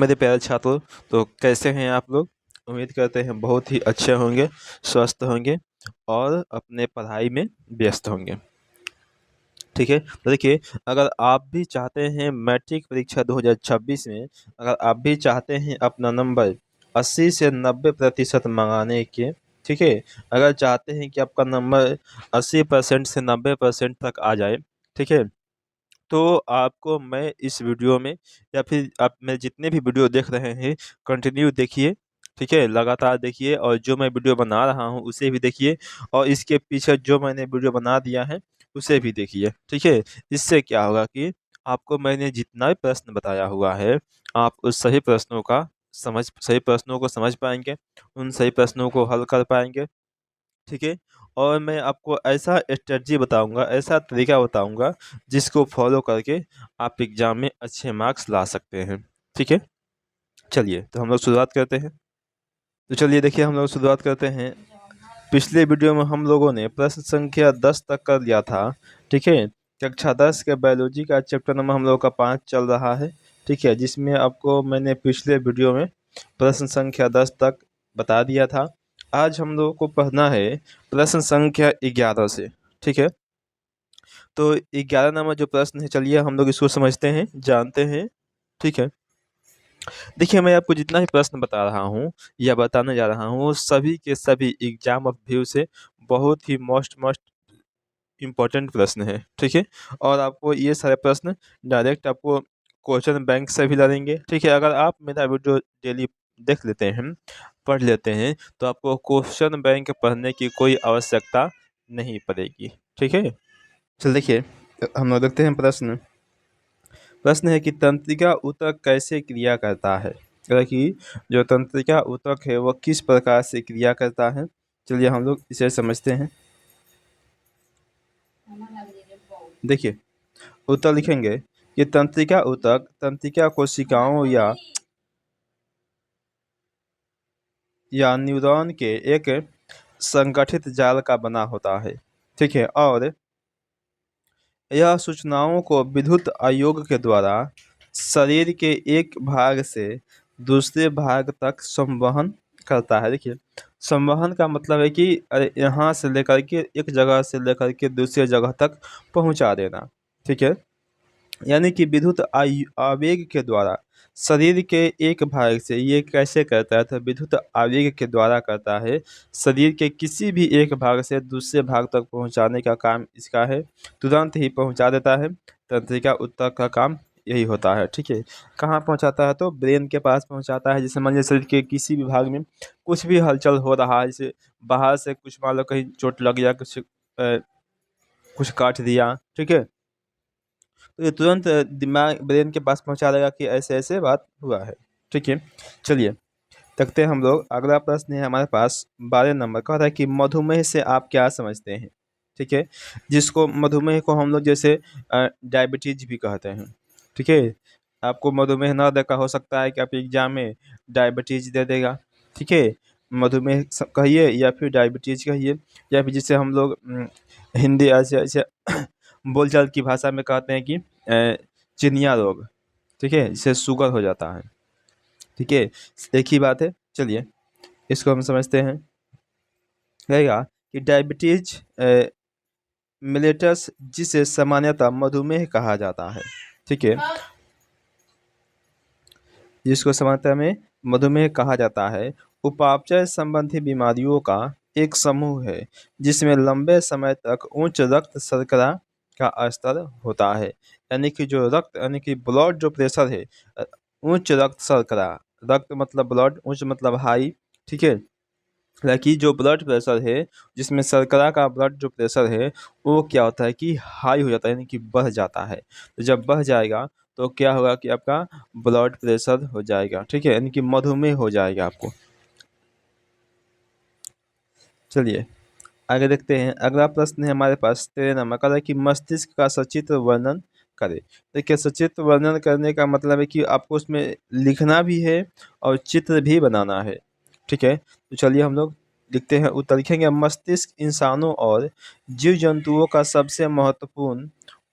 मेरे प्यारे छात्रों, तो कैसे हैं आप लोग। उम्मीद करते हैं बहुत ही अच्छे होंगे, स्वस्थ होंगे और अपने पढ़ाई में व्यस्त होंगे। ठीक है, तो देखिए, अगर आप भी चाहते हैं मैट्रिक परीक्षा 2026 में अगर आप भी चाहते हैं अपना नंबर 80 से 90% मंगाने के, ठीक है, अगर चाहते हैं कि आपका नंबर 80% से 90% तक आ जाए, ठीक है, तो आपको मैं इस वीडियो में या फिर आप मैं जितने भी वीडियो देख रहे हैं कंटिन्यू देखिए। ठीक है, लगातार देखिए और जो मैं वीडियो बना रहा हूँ उसे भी देखिए और इसके पीछे जो मैंने वीडियो बना दिया है उसे भी देखिए। ठीक है, इससे क्या होगा कि आपको मैंने जितना भी प्रश्न बताया हुआ है आप उस सही प्रश्नों को समझ पाएंगे, उन सही प्रश्नों को हल कर पाएंगे। ठीक है, और मैं आपको ऐसा स्ट्रेटजी बताऊंगा, ऐसा तरीका बताऊंगा जिसको फॉलो करके आप एग्जाम में अच्छे मार्क्स ला सकते हैं। ठीक है, चलिए तो हम लोग शुरुआत करते हैं। तो चलिए देखिए, हम लोग शुरुआत करते हैं। पिछले वीडियो में हम लोगों ने प्रश्न संख्या 10 तक कर लिया था। ठीक है, कक्षा 10 के बायोलॉजी का चैप्टर नंबर हम लोग का 5 चल रहा है। ठीक है, जिसमें आपको मैंने पिछले वीडियो में प्रश्न संख्या 10 तक बता दिया था। आज हम लोगों को पढ़ना है प्रश्न संख्या 11 से। ठीक है, तो 11 नंबर जो प्रश्न है, चलिए हम लोग इसको समझते हैं, जानते हैं। ठीक है, देखिए, मैं आपको जितना भी प्रश्न बता रहा हूँ या बताने जा रहा हूँ सभी के सभी एग्जाम ऑफ व्यू से बहुत ही मोस्ट मोस्ट इम्पोर्टेंट प्रश्न है। ठीक है, और आपको ये सारे प्रश्न डायरेक्ट आपको क्वेश्चन बैंक से भी लड़ेंगे। ठीक है, अगर आप मेरा वीडियो डेली देख लेते हैं, पढ़ लेते हैं, तो आपको क्वेश्चन बैंक पढ़ने की कोई आवश्यकता नहीं पड़ेगी। ठीक है, चल देखिए, हम लोग देखते हैं प्रश्न। प्रश्न है कि तंत्रिका ऊतक कैसे क्रिया करता है। कि जो तंत्रिका ऊतक है वह किस प्रकार से क्रिया करता है। चलिए हम लोग इसे समझते हैं। देखिए, उत्तर लिखेंगे कि तंत्रिका ऊतक तंत्रिका कोशिकाओं या न्यूरॉन के एक संगठित जाल का बना होता है। ठीक है, और यह सूचनाओं को विद्युत आयोग के द्वारा शरीर के एक भाग से दूसरे भाग तक संवहन करता है। देखिए, संवहन का मतलब है कि अरे यहाँ से लेकर के एक जगह से लेकर के दूसरी जगह तक पहुंचा देना। ठीक है, यानी कि विद्युत आवेग के द्वारा शरीर के एक भाग से ये कैसे करता है, तो विद्युत आवेग के द्वारा करता है। शरीर के किसी भी एक भाग से दूसरे भाग तक पहुंचाने का काम इसका है, तुरंत ही पहुंचा देता है। तंत्रिका ऊतक का काम यही होता है। ठीक है, कहाँ पहुंचाता है, तो ब्रेन के पास पहुंचाता है। जैसे मान लीजिए शरीर के किसी भी भाग में कुछ भी हलचल हो रहा है, जैसे बाहर से कुछ मान लो कहीं चोट लग गया, कुछ काट दिया, ठीक है, तो ये तुरंत दिमाग ब्रेन के पास पहुंचा देगा कि ऐसे ऐसे बात हुआ है। ठीक है, चलिए देखते हैं हम लोग। अगला प्रश्न है हमारे पास 12 नंबर का, है कि मधुमेह से आप क्या समझते हैं। ठीक है, जिसको मधुमेह को हम लोग जैसे डायबिटीज भी कहते हैं। ठीक है, आपको मधुमेह ना देखा हो सकता है कि आप एग्जाम में डायबिटीज दे देगा। ठीक है, मधुमेह कहिए या फिर डायबिटीज कहिए, या फिर जिसे हम लोग हिंदी ऐसे ऐसे बोलचाल की भाषा में कहते हैं कि चिनिया रोग। ठीक है, जिसे शुगर हो जाता है। ठीक है, एक ही बात है। चलिए इसको हम समझते हैं। रहेगा कि डायबिटीज मिलेटस, जिसे सामान्यतः मधुमेह कहा जाता है। ठीक है, जिसको सामान्यतः में मधुमेह कहा जाता है, उपापचय संबंधी बीमारियों का एक समूह है जिसमें लंबे समय तक उच्च रक्त शर्करा का स्तर होता है। यानी कि जो रक्त यानी कि ब्लड जो प्रेशर है, उच्च रक्त शर्करा, रक्त मतलब ब्लड, उच्च मतलब हाई। ठीक है, कि जो ब्लड प्रेशर है, जिसमें शर्करा का ब्लड जो प्रेशर है वो क्या होता है कि हाई हो जाता है, यानी कि बढ़ जाता है। तो जब बढ़ जाएगा तो क्या होगा कि आपका ब्लड प्रेशर हो जाएगा। ठीक है, यानी कि मधुमेह हो जाएगा आपको। चलिए आगे देखते हैं। अगला प्रश्न है हमारे पास 13 नंबर का, है कि मस्तिष्क का सचित्र वर्णन करें। देखिए, सचित्र वर्णन करने का मतलब है कि आपको उसमें लिखना भी है और चित्र भी बनाना है। ठीक है, तो चलिए हम लोग लिखते हैं। उत्तर लिखेंगे, मस्तिष्क इंसानों और जीव जंतुओं का सबसे महत्वपूर्ण,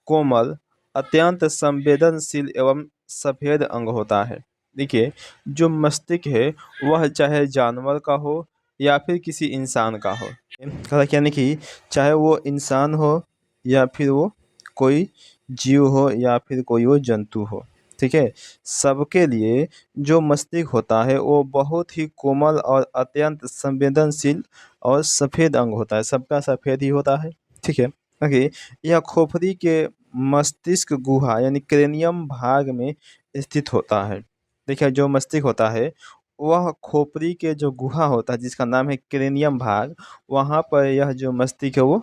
कोमल, अत्यंत संवेदनशील एवं सफेद अंग होता है। देखिए, जो मस्तिष्क है वह चाहे जानवर का हो या फिर किसी इंसान का हो। कहा यानी कि चाहे वो इंसान हो या फिर वो कोई जीव हो या फिर कोई वो जंतु हो, ठीक है। सबके लिए जो मस्तिष्क होता है वो बहुत ही कोमल और अत्यंत संवेदनशील और सफ़ेद अंग होता है, सबका सफ़ेद ही होता है, ठीक है। देखिए, यह खोपड़ी के मस्तिष्क गुहा यानी क्रेनियम भाग में स्थित होता है। देखिए, जो मस्तिष्क होता है वह खोपड़ी के जो गुहा होता है जिसका नाम है क्रेनियम भाग, वहाँ पर यह जो मस्तिष्क है वो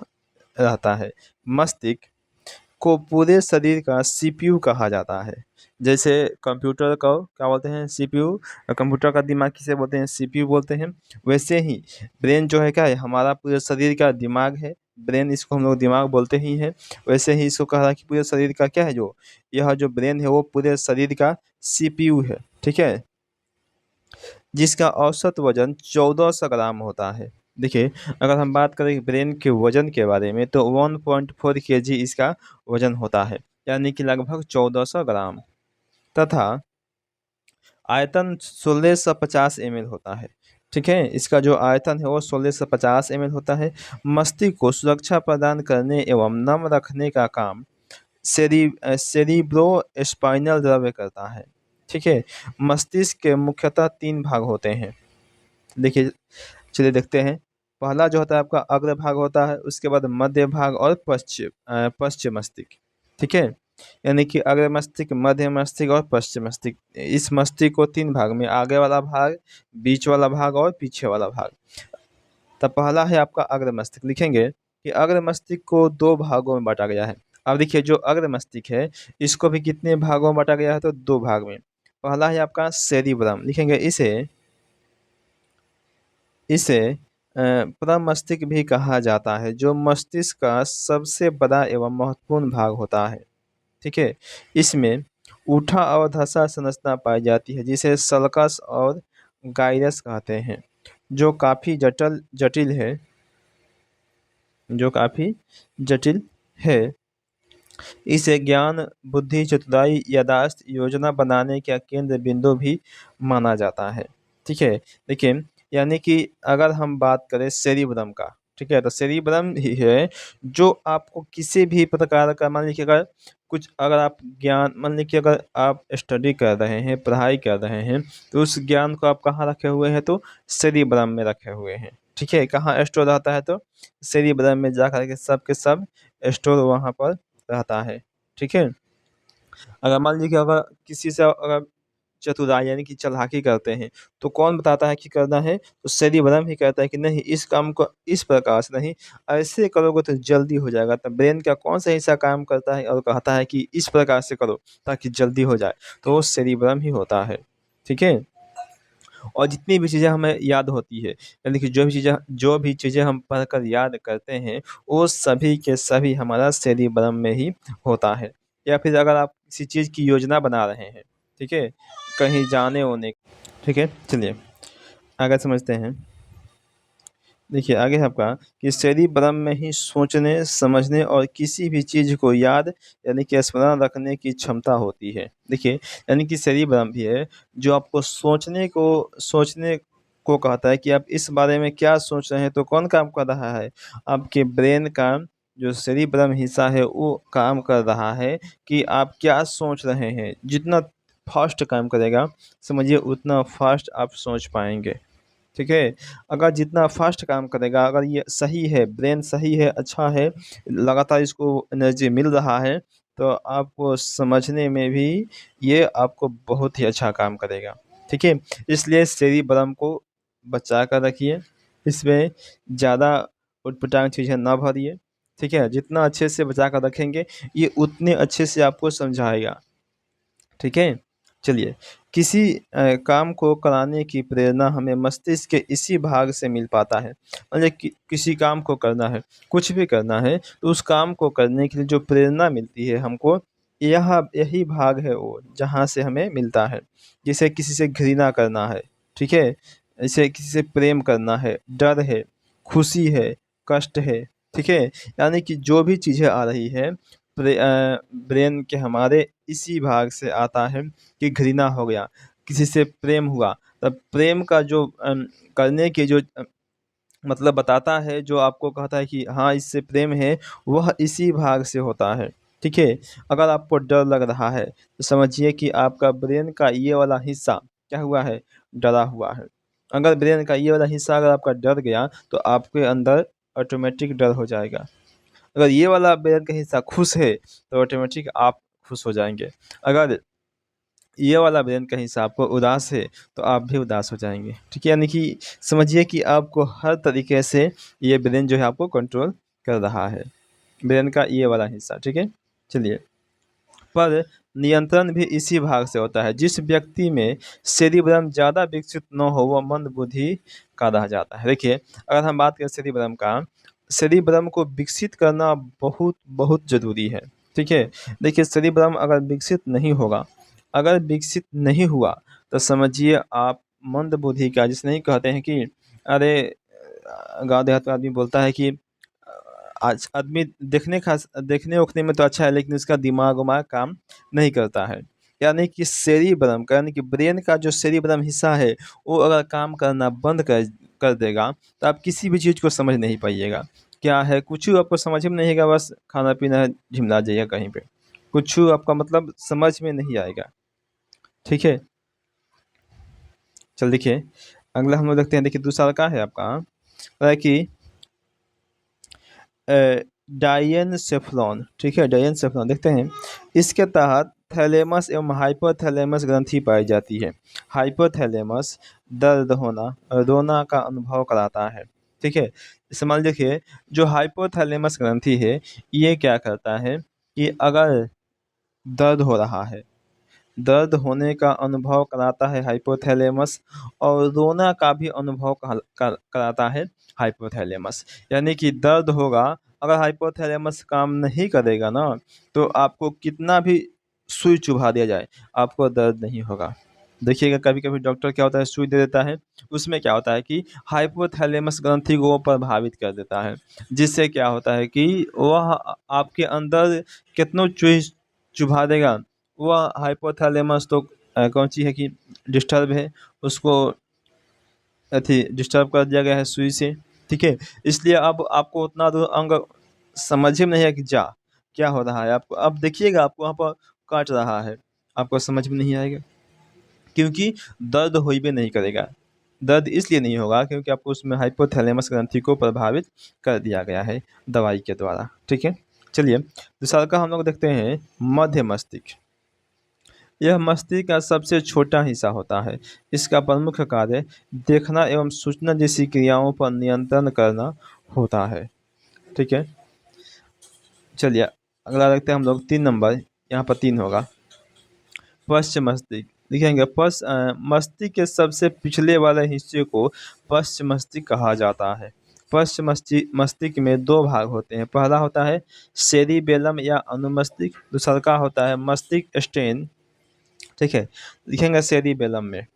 रहता है। मस्तिष्क को पूरे शरीर का सीपीयू कहा जाता है। जैसे कंप्यूटर को क्या बोलते हैं, सीपीयू। कंप्यूटर का दिमाग किसे बोलते हैं, सीपीयू बोलते हैं। वैसे ही ब्रेन जो है क्या है, हमारा पूरे शरीर का दिमाग है। ब्रेन, इसको हम लोग दिमाग बोलते ही हैं। वैसे ही इसको कहा कि पूरे शरीर का क्या है, जो यह जो ब्रेन है वो पूरे शरीर का सीपीयू है, ठीक है। जिसका औसत वजन 1400 ग्राम होता है। देखिए, अगर हम बात करें ब्रेन के वजन के बारे में तो 1.4 केजी इसका वजन होता है, यानी कि लगभग 1400 ग्राम। तथा आयतन 1650 ml होता है, ठीक है। इसका जो आयतन है वो 1650 ml होता है। मस्तिष्क को सुरक्षा प्रदान करने एवं नम रखने का काम सेरिब्रो स्पाइनल द्रव्य करता है, ठीक है। मस्तिष्क के मुख्यतः 3 भाग होते हैं। देखिए, चलिए देखते हैं। पहला जो होता है आपका अग्र भाग होता है, उसके बाद मध्य भाग और पश्चिम मस्तिष्क, ठीक है। यानी कि अग्र मस्तिष्क, मध्य मस्तिष्क और पश्चिम मस्तिष्क। इस मस्तिष्क को 3 भाग में, आगे वाला भाग, बीच वाला भाग और पीछे वाला भाग। तब पहला है आपका अग्र मस्तिष्क। लिखेंगे कि अग्र मस्तिष्क को 2 भागों में बांटा गया है। अब देखिए, जो अग्र मस्तिष्क है इसको भी कितने भागों में बांटा गया है, तो 2 भाग में। पहला है आपका सेरिब्रम। लिखेंगे इसे इसे प्रमस्तिष्क भी कहा जाता है, जो मस्तिष्क का सबसे बड़ा एवं महत्वपूर्ण भाग होता है, ठीक है। इसमें ऊठा और धसा संरचना पाई जाती है, जिसे सल्कस और गाइरस कहते हैं, जो काफ़ी जटिल है, जो काफ़ी जटिल है। इसे ज्ञान, बुद्धि, चतुराई, याददाश्त, योजना बनाने का केंद्र बिंदु भी माना जाता है, ठीक है। देखिए, यानी कि अगर हम बात करें सेरिब्रम का, ठीक है, तो सेरिब्रम ही है जो आपको किसी भी प्रकार का, मान लीजिए अगर कुछ, अगर आप ज्ञान, मान लीजिए अगर आप स्टडी कर रहे हैं, पढ़ाई कर रहे हैं, तो उस ज्ञान को आप कहाँ रखे हुए हैं, तो सेरिब्रम में रखे हुए हैं, ठीक है। कहाँ स्टोर रहता है, तो सेरिब्रम में जा करके सब के सब स्टोर वहाँ पर रहता है, ठीक है। अगर मान लीजिए कि अगर किसी से अगर चतुराई यानी कि चालाकी करते हैं, तो कौन बताता है कि करना है, तो सेरिब्रम ही कहता है कि नहीं, इस काम को इस प्रकार से नहीं, ऐसे करोगे तो जल्दी हो जाएगा। तब ब्रेन का कौन सा हिस्सा काम करता है और कहता है कि इस प्रकार से करो ताकि जल्दी हो जाए, तो वो सेरिब्रम ही होता है, ठीक है। और जितनी भी चीज़ें हमें याद होती है, यानी कि जो भी चीज़ें हम पढ़कर याद करते हैं, वो सभी के सभी हमारा सेरिब्रम में ही होता है। या फिर अगर आप किसी चीज़ की योजना बना रहे हैं, ठीक है, कहीं जाने-ओने, ठीक है। चलिए आगे समझते हैं। देखिए, आगे है आपका कि सेरिब्रम में ही सोचने, समझने और किसी भी चीज़ को याद यानी कि स्मरण रखने की क्षमता होती है। देखिए, यानी कि सेरिब्रम भी है जो आपको सोचने को कहता है कि आप इस बारे में क्या सोच रहे हैं, तो कौन काम कर रहा है? आपके ब्रेन का जो सेरिब्रम हिस्सा है वो काम कर रहा है कि आप क्या सोच रहे हैं। जितना फ़ास्ट काम करेगा, समझिए उतना फ़ास्ट आप सोच पाएँगे। ठीक है? अगर जितना फ़ास्ट काम करेगा, अगर ये सही है, ब्रेन सही है, अच्छा है, लगातार इसको एनर्जी मिल रहा है, तो आपको समझने में भी ये आपको बहुत ही अच्छा काम करेगा। ठीक है? इसलिए सेरिब्रम को बचा कर रखिए, इसमें ज़्यादा उटपटांग चीज़ें ना भरिए। ठीक है? जितना अच्छे से बचा कर रखेंगे, ये उतने अच्छे से आपको समझाएगा। ठीक है? चलिए, किसी काम को कराने की प्रेरणा हमें मस्तिष्क के इसी भाग से मिल पाता है। मतलब किसी काम को करना है, कुछ भी करना है, तो उस काम को करने के लिए जो प्रेरणा मिलती है हमको, यही भाग है वो, जहाँ से हमें मिलता है। जैसे किसी से घृणा करना है, ठीक है? जैसे किसी से प्रेम करना है, डर है, खुशी है, कष्ट है, ठीक है? यानी कि जो भी चीज़ें आ रही है, ब्रेन के हमारे इसी भाग से आता है कि घृणा हो गया। किसी से प्रेम हुआ, तब प्रेम का जो करने की जो मतलब बताता है, जो आपको कहता है कि हाँ इससे प्रेम है, वह इसी भाग से होता है। ठीक है। अगर आपको डर लग रहा है तो समझिए कि आपका ब्रेन का ये वाला हिस्सा क्या हुआ है, डरा हुआ है। अगर ब्रेन का ये वाला हिस्सा अगर आपका डर गया तो आपके अंदर ऑटोमेटिक डर हो जाएगा। अगर ये वाला ब्रेन का हिस्सा खुश है तो ऑटोमेटिक आप खुश हो जाएंगे। अगर ये वाला ब्रेन का हिस्सा आपको उदास है तो आप भी उदास हो जाएंगे। ठीक है, यानी कि समझिए कि आपको हर तरीके से ये ब्रेन जो है आपको कंट्रोल कर रहा है, ब्रेन का ये वाला हिस्सा। ठीक है। चलिए, पर नियंत्रण भी इसी भाग से होता है। जिस व्यक्ति में सेरिब्रम ज़्यादा विकसित न हो वह मंद बुद्धि का रह जाता है। देखिए, अगर हम बात करें सेरिब्रम का, सेरिब्रम को विकसित करना बहुत बहुत ज़रूरी है। ठीक है। देखिए, सेरिब्रम अगर विकसित नहीं होगा, अगर विकसित नहीं हुआ तो समझिए आप मंद बुद्धि का, जिसे नहीं कहते हैं कि अरे गाँव देहात में आदमी बोलता है कि आज आदमी देखने उखने में तो अच्छा है लेकिन उसका दिमाग उमाग काम नहीं करता है। यानी कि सेरिब्रम का, यानी कि ब्रेन का जो सेरिब्रम हिस्सा है, वो अगर काम करना बंद कर कर देगा तो आप किसी भी चीज़ को समझ नहीं पाइएगा। क्या है, कुछ आपको समझ में नहीं आएगा, बस खाना पीना है, झिमला जाइएगा कहीं पे, कुछ आपका मतलब समझ में नहीं आएगा। ठीक है। चल देखिए, अगला हम लोग देखते हैं। देखिए, दूसरा का है आपका कि डायेनसेफ्लॉन। ठीक है, डायेनसेफ्लॉन देखते हैं। इसके तहत थैलेमस एवं हाइपोथैलेमस ग्रंथि पाई जाती है। हाइपोथैलेमस दर्द होना, रोना का अनुभव कराता है। ठीक है। जैसे मान देखिए, जो हाइपोथैलेमस ग्रंथि है, ये क्या करता है कि अगर दर्द हो रहा है, दर्द होने का अनुभव कराता है हाइपोथैलेमस, और रोना का भी अनुभव कराता है हाइपोथैलेमस। यानी कि दर्द होगा, अगर हाइपोथैलेमस काम नहीं करेगा ना, तो आपको कितना भी सुई चुभा दिया जाए, आपको दर्द नहीं होगा। देखिएगा, कभी कभी डॉक्टर क्या होता है, सुई दे देता है, उसमें क्या होता है कि हाइपोथैलेमस ग्रंथि को वो प्रभावित कर देता है, जिससे क्या होता है कि वह आपके अंदर कितनों चुई चुभा देगा, वह हाइपोथैलेमस तो कौन सी है कि डिस्टर्ब है, उसको अथी डिस्टर्ब कर दिया गया है सुई से। ठीक है। इसलिए अब आपको उतना तो अंग समझ में नहीं है कि जा क्या हो रहा है आपको। अब देखिएगा, आपको वहाँ पर काट रहा है, आपको समझ में नहीं आएगा, क्योंकि दर्द हो भी नहीं करेगा। दर्द इसलिए नहीं होगा क्योंकि आपको उसमें हाइपोथैलेमस ग्रंथि को प्रभावित कर दिया गया है दवाई के द्वारा। ठीक है। चलिए, दूसरा का हम लोग देखते हैं मध्य मस्तिष्क। यह मस्तिष्क का सबसे छोटा हिस्सा होता है। इसका प्रमुख कार्य देखना एवं सूचना जैसी क्रियाओं पर नियंत्रण करना होता है। ठीक है। चलिए, अगला देखते हैं हम लोग 3 नंबर, यहाँ पर 3 होगा। पश्च मस्तिष्क लिखेंगे। मस्तिष्क के सबसे पिछले वाले हिस्से को पश्च मस्तिष्क कहा जाता है। पश्च मस्तिष्क में 2 भाग होते हैं। पहला होता है सेरिबेलम या अनुमस्तिष्क, दूसरा का होता है मस्तिष्क स्टेन। ठीक है। लिखेंगे सेरिबेलम में।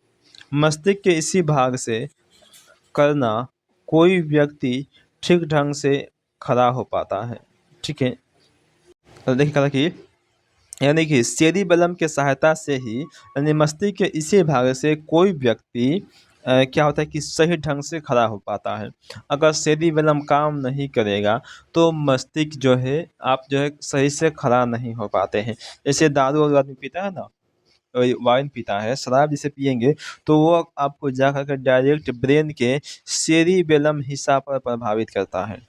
मस्तिष्क के इसी भाग से करना कोई व्यक्ति ठीक ढंग से खड़ा हो पाता है। ठीक है। तो देखिए कि यानी कि सेरिबेलम के सहायता से ही, यानी मस्तिष्क के इसी भाग से कोई व्यक्ति क्या होता है कि सही ढंग से खड़ा हो पाता है। अगर सेरिबेलम काम नहीं करेगा तो मस्तिष्क जो है, आप जो है सही से खड़ा नहीं हो पाते हैं। जैसे दारू वारू आदमी पीता है ना, वाइन पीता है, शराब जिसे पिएंगे, तो वो आपको जा करके डायरेक्ट ब्रेन के सेरिबेलम हिस्सा पर प्रभावित करता है।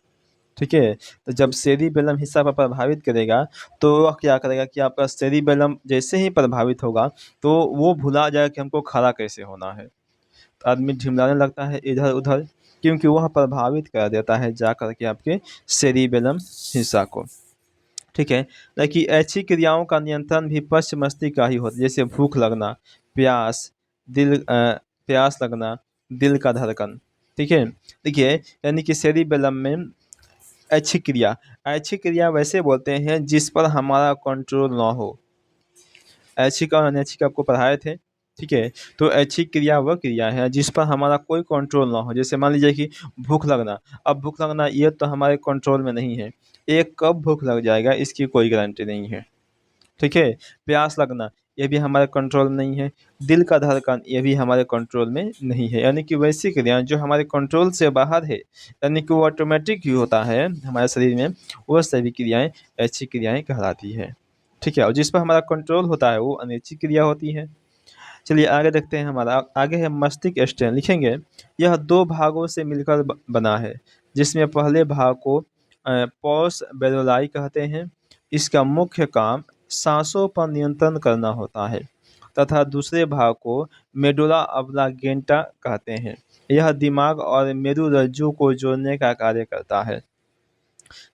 ठीक है। तो जब सेरिबेलम हिस्सा पर प्रभावित करेगा तो वह क्या करेगा कि आपका सेरिबेलम जैसे ही प्रभावित होगा तो वो भुला जाएगा कि हमको खड़ा कैसे होना है। तो आदमी झिमलाने लगता है इधर उधर, क्योंकि वह प्रभावित कर देता है जा करके आपके सेरिबेलम हिस्सा को। ठीक है। देखिए, ऐसी क्रियाओं का नियंत्रण भी पश्च मस्तिष्क का ही होता है। जैसे भूख लगना, प्यास, प्यास लगना, दिल का धड़कन। ठीक है। देखिए, यानी कि सेरिबेलम में ऐच्छिक क्रिया वैसे बोलते हैं जिस पर हमारा कंट्रोल ना हो। ऐच्छिक और अनैच्छिक आपको पढ़ाए थे। ठीक है। तो ऐच्छिक क्रिया वह क्रिया है जिस पर हमारा कोई कंट्रोल ना हो। जैसे मान लीजिए कि भूख लगना, अब भूख लगना ये तो हमारे कंट्रोल में नहीं है, एक कब भूख लग जाएगा इसकी कोई गारंटी नहीं है। ठीक है। प्यास लगना, ये भी हमारे कंट्रोल में नहीं है। दिल का धड़कन ये भी हमारे कंट्रोल में नहीं है। यानी कि वैसी क्रियाएं जो हमारे कंट्रोल से बाहर है, यानी कि वो ऑटोमेटिक ही होता है हमारे शरीर में, वो सभी क्रियाएं ऐसी क्रियाएं कहलाती है। ठीक है, और जिस पर हमारा कंट्रोल होता है वो अनैच्छिक क्रिया होती है। चलिए आगे देखते हैं। हमारा आगे है मस्तिष्क स्टेम, लिखेंगे यह दो भागों से मिलकर बना है, जिसमें पहले भाग को पॉस बेरोलाई कहते हैं। इसका मुख्य काम सांसों पर नियंत्रण करना होता है, तथा दूसरे भाग को मेडुला ऑब्लांगेटा कहते हैं। यह दिमाग और मेरुरज्जु को जोड़ने का कार्य करता है।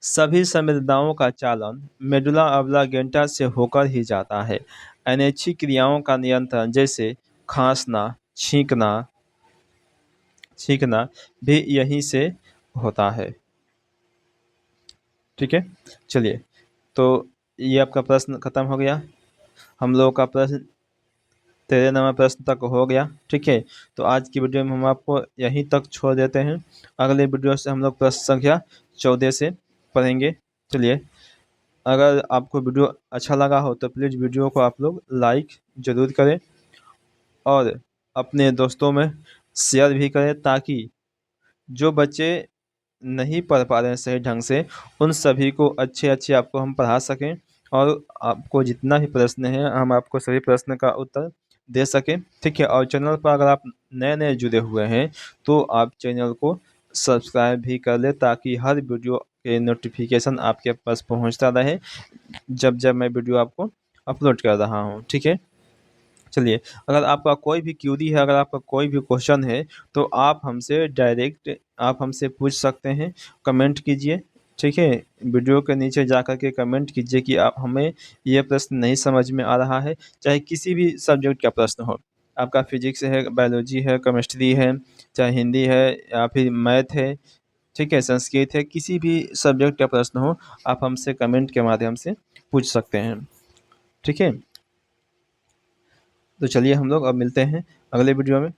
सभी संवेदनाओं का चालन मेडुला ऑब्लांगेटा से होकर ही जाता है। अनैच्छिक क्रियाओं का नियंत्रण जैसे खांसना, छींकना छींकना भी यहीं से होता है। ठीक है, चलिए, तो ये आपका प्रश्न खत्म हो गया। हम लोगों का प्रश्न 13 नंबर प्रश्न तक हो गया। ठीक है, तो आज की वीडियो में हम आपको यहीं तक छोड़ देते हैं। अगले वीडियो से हम लोग प्रश्न संख्या 14 से पढ़ेंगे। चलिए, अगर आपको वीडियो अच्छा लगा हो तो प्लीज़ वीडियो को आप लोग लाइक ज़रूर करें और अपने दोस्तों में शेयर भी करें, ताकि जो बच्चे नहीं पढ़ पा रहे हैं सही ढंग से, उन सभी को अच्छे अच्छे आपको हम पढ़ा सकें, और आपको जितना भी प्रश्न है हम आपको सभी प्रश्न का उत्तर दे सकें। ठीक है, और चैनल पर अगर आप नए नए जुड़े हुए हैं तो आप चैनल को सब्सक्राइब भी कर लें, ताकि हर वीडियो के नोटिफिकेशन आपके पास पहुंचता रहे जब जब मैं वीडियो आपको अपलोड कर रहा हूं। ठीक है, चलिए, अगर आपका कोई भी क्यूरी है, अगर आपका कोई भी क्वेश्चन है, तो आप हमसे डायरेक्ट आप हमसे पूछ सकते हैं। कमेंट कीजिए। ठीक है, वीडियो के नीचे जा कर के कमेंट कीजिए कि आप हमें ये प्रश्न नहीं समझ में आ रहा है, चाहे किसी भी सब्जेक्ट का प्रश्न हो। आपका फिजिक्स है, बायोलॉजी है, केमिस्ट्री है, चाहे हिंदी है या फिर मैथ है, ठीक है, संस्कृत है, किसी भी सब्जेक्ट का प्रश्न हो, आप हमसे कमेंट के माध्यम से पूछ सकते हैं। ठीक है, तो चलिए हम लोग अब मिलते हैं अगले वीडियो में।